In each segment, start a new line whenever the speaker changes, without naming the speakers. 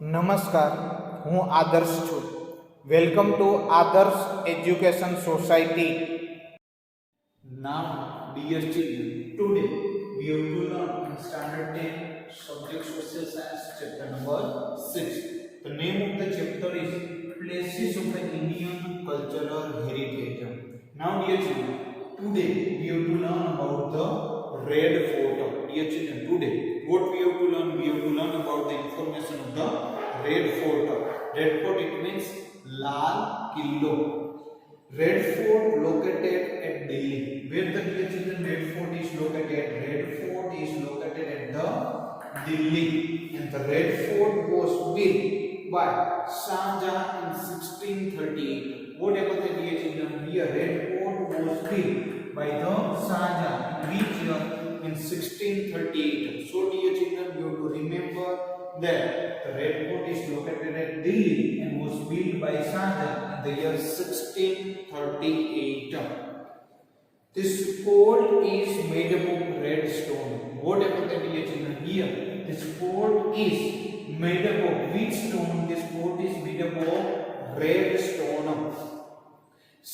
નમસ્કાર, હું આદર્શ છું. વેલકમ ટુ આદર્શ education society.
Now, dear children, today we have to learn in Standard 10, Subject Social Science, Chapter number 6. The name of the chapter is Places of the Indian Cultural Heritage. Now, dear children, today we have to learn about the Red Fort. Dear children, today what we have to learn? We have to learn about the information of the Red Fort. Red Fort, it means Lal Killo. Red Fort located at Delhi. Where the dear children Red Fort is located? Red Fort is located at the Delhi, and the Red Fort was built by Shah Jahan in 1638. What happened, the dear children? Here Red Fort was built by the Shah Jahan in which year? In 1638. So dear children, you have to remember that the Red Fort is located at Delhi and was built by Shah Jahan in the year 1638. This fort is made up of red stone. What happened, dear children? Here, this fort is made up of which stone? This fort is made up of red stone.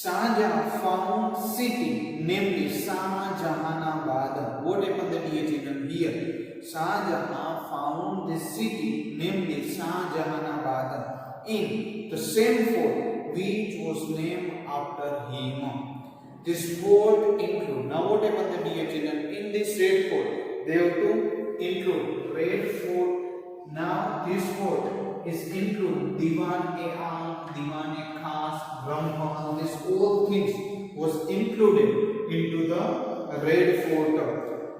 Shah Jahan found city namely Shahjahanabad. What happened, dear children? Here, Shah Jahan found this city namely Shahjahanabad in the same fort which was named after him. This fort include, now what happened, dear children? In this red fort, they have to include red fort. Now this fort is include Diwan-e-Aam, Diwan-e-Khas, Ram Mahal. This all things was included into the red fort.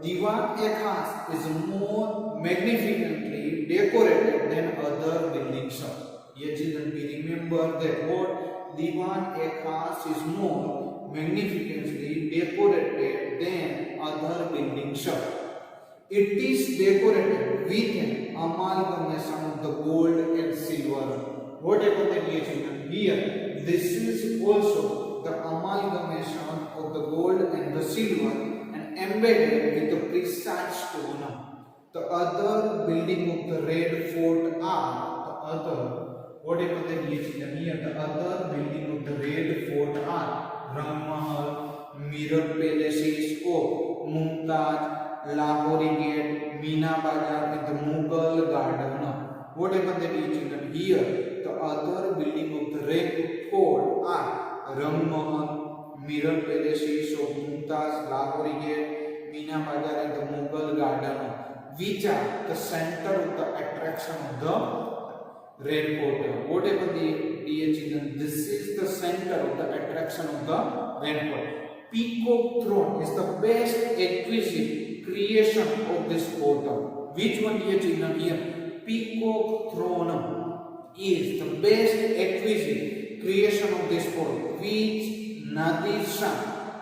Diwan-e-Khas is more magnificently decorated than other buildings. Dear children, we remember that what Diwan-e-Khas is more magnificently decorated than other buildings. It is decorated with an amalgamation of the gold and silver. What happened, dear children? Here, this is also the amalgamation of the gold and the silver and embedded with the precise stone. The other building of the red fort are the other. What happened, dear children? Here, the other building of the red fort are Ram Mahal, Mirror Palaces of Mumtaz, Lahori Gate, Meena Bazar, and the Mughal Garden. What happened, dear children? Here, the other building of the red fort are Ram Mahal, Mirror Palaces of Mumtaz, Lahori Gate, Meena Bazar, and the Mughal Garden, which are the center of the attraction of the Red Fort. What happened, dear children? This is the center of the attraction of the Red Fort. Peacock throne is the best exquisite creation of this fort. Which one, dear children? Here, Peacock throne is the best exquisite creation of this fort, which Nadir Shah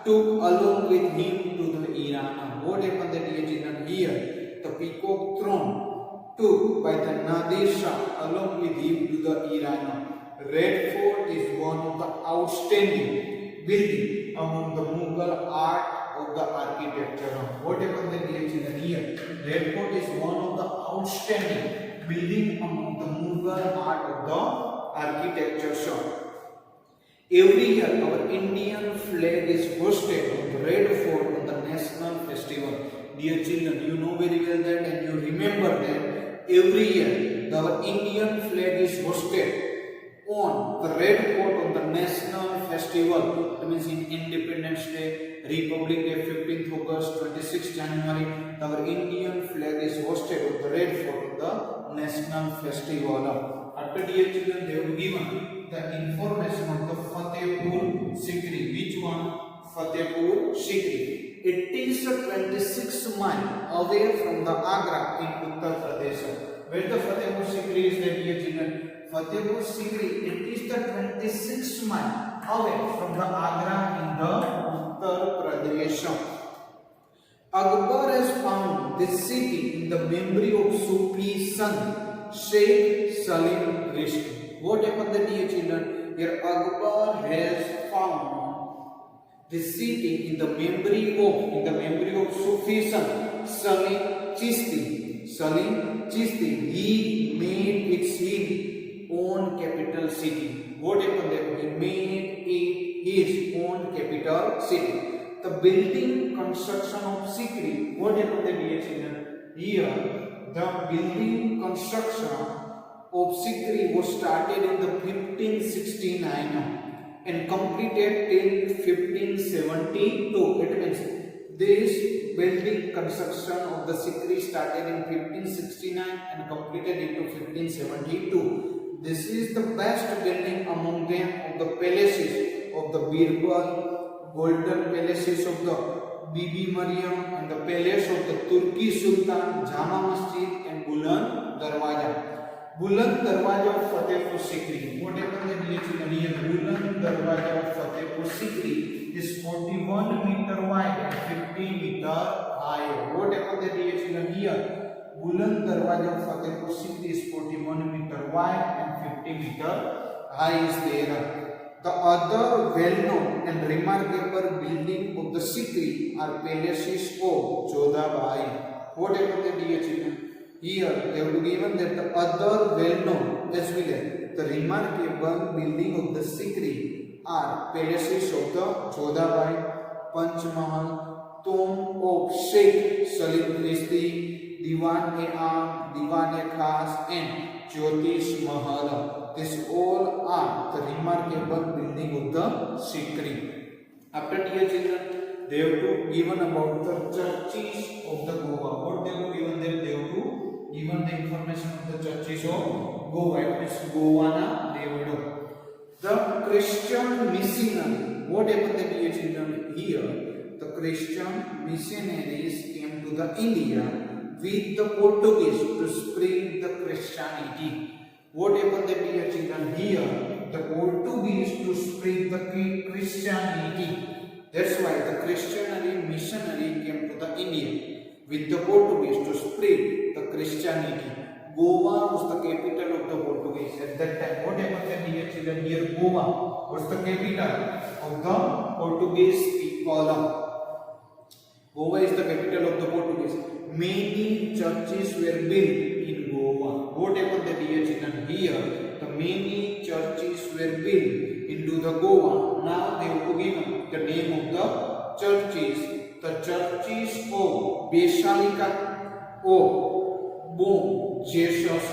took along with him to the Iran. What happened, dear children? Here, the Peacock throne took by the Nadir Shah along with him to the Iran. Red Fort is one of the outstanding building among the Mughal art of the architecture. What happened, dear children? Here, Red Fort is one of the outstanding building among the Mughal art of the architecture. Every year, our Indian flag is hoisted on the Red Fort on the national festival. Dear children, you know very well that, and you remember that every year our Indian flag is hoisted on the Red Fort on the national festival. That means in Independence Day, Republic Day, 15th August, 26th January, our Indian flag is hoisted on the Red Fort on the national festival. After, dear children, they have given the information of the Fatehpur Sikri. Which one? Fatehpur Sikri. It is 26 miles away from the Agra in Uttar Pradesh. Where the Fatehpur Sikri is, there, dear children? Fatehpur Sikri, it is the 26 miles away from the Agra in the Uttar Pradesh. Akbar has found this city in the memory of Sufi son Sheikh Salim Rishki. What happened, dear children? Here, Akbar has found this city in the memory of Sufi son Salim Chishti. He made it his own capital city. What happened there? He made it his own capital city. The building construction of Sikri. What happened there, dear children? Here, the building construction of Sikri was started in the 1569 and completed in 1572. It means this building construction of the Sikri started in 1569 and completed into 1572. This is the best building among them of the palaces of the Birbal, golden palaces of the Bibi Mariam, and the palace of the Turki Sultan, Jama Masjid and Buland Darwaja. Buland Darwaja of Fatehpur Sikri. What happened in here? Buland Darwaja of Fatehpur Sikri is 41 meter wide and 50 meter high. What happened in here? Buland Darwaja of Fatehpur Sikri is 41 meter wide and 50 meter high is there. The other well-known and remarkable building of the Sikri are palaces of Jodhabai. What happened in here, they have given that the other well-known as well as the remarkable building of the Sikri are palaces of the Jodhabai, Panchmahal, Tomb of Sheikh Salim Rizvi, Diwan-e-Aam, Diwan-e-Khas and Jyotish Mahal. These all are the remarkable building of the Sikri. After, dear children, they have to given about the churches of the Goa. What they have given them? They have to given the information of the churches of Goa. It means Goana Devodo. The Christian missionary. What happened, dear children? Here, the Christian missionaries came to the India with the Portuguese to spread the Christianity. What happened, dear children? Here, the Portuguese to spread the Christianity. That's why the Christian missionary came to the India with the Portuguese to spread the Christianity. Goa was the capital of the Portuguese at that time. What happened, dear children? Here, Goa was the capital of the Portuguese people. Goa is the capital of the Portuguese. Many churches were built in Goa. What happened, dear children? Here, the many churches were built into the Goa. Now they have given the name of the churches. The churches of Basilica of Bom Jesus.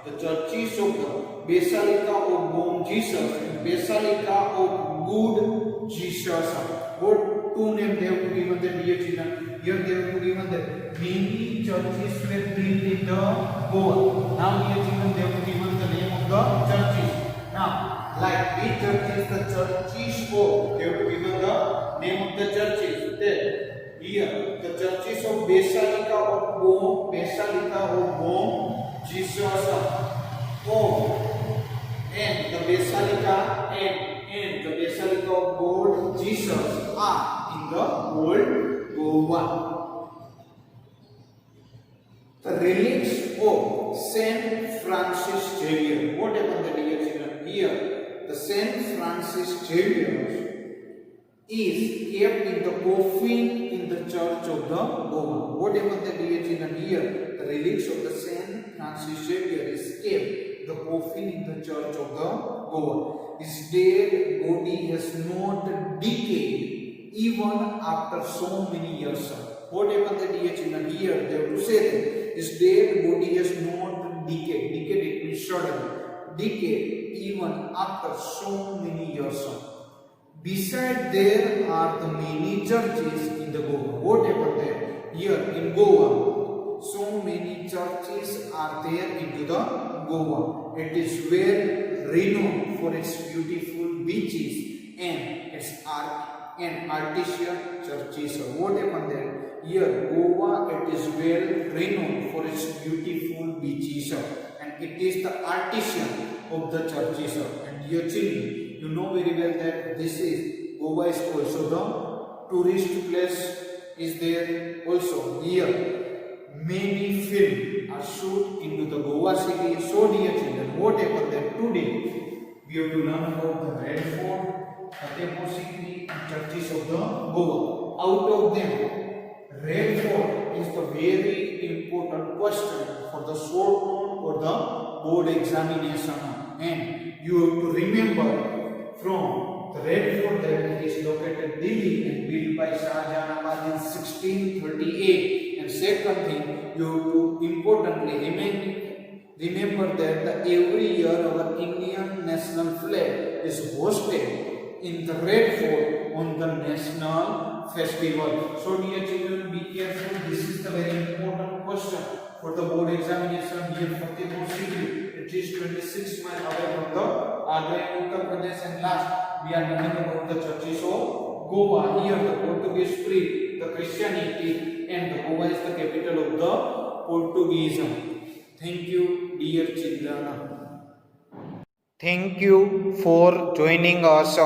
The churches of the Basilica of Bom Jesus and Basilica of Good Jesus. What two names they have given them, dear children? Here they have given that many churches were built in the Goa. Now, dear children, they have given the name of the churches. Now, like which churches? The churches of, they have given the name of the churches. There. Here, the churches of Basilica of Bom, Jesus, and the Basilica and the Basilica of God Jesus are in the old Goa. The relics of Saint Francis Xavier. What happened, dear children? Here, the Saint Francis Xavier is kept in the coffin in the church of the Goa. What happened, dear children? Here, the relics of the Saint Francis Xavier is kept the coffin in the church of the Goa. His dead body has not decayed even after so many years. What happened, dear children? Here, they have to say that his dead body has not decayed. Decayed, it means sudden. Decayed even after so many years. Beside there are the many churches in the Goa. What happened there? Here in Goa, so many churches are there into the Goa. It is well renowned for its beautiful beaches and its artificial churches. What happened there? Here Goa, it is well renowned for its beautiful beaches and it is the artisan of the churches. And here children, you know very well that this is Goa is also the tourist place is there also. Here many films are shot into the Goa city. So dear children, what happened there? Today we have to learn about the Red Fort, Fatehpur Sikri and churches of the Goa. Out of them, Red Fort is the very important question for the short note or the board examination, and you have to remember from the Red Fort that it is located Delhi and built by Shah Jahan Ahmad in 1638. And second thing, you have to importantly remember that every year our Indian national flag is hosted in the Red Fort on the national festival. So dear children, be careful. This is the very important question for the board examination here Fatehpur Sikri. It is 26 miles away from the Agra in Uttar Pradesh. And last, we are learning about the churches of Goa. Here the Portuguese spread the Christianity, and the Goa is the capital of the Portuguese. Thank you, dear children.
Thank you for joining us.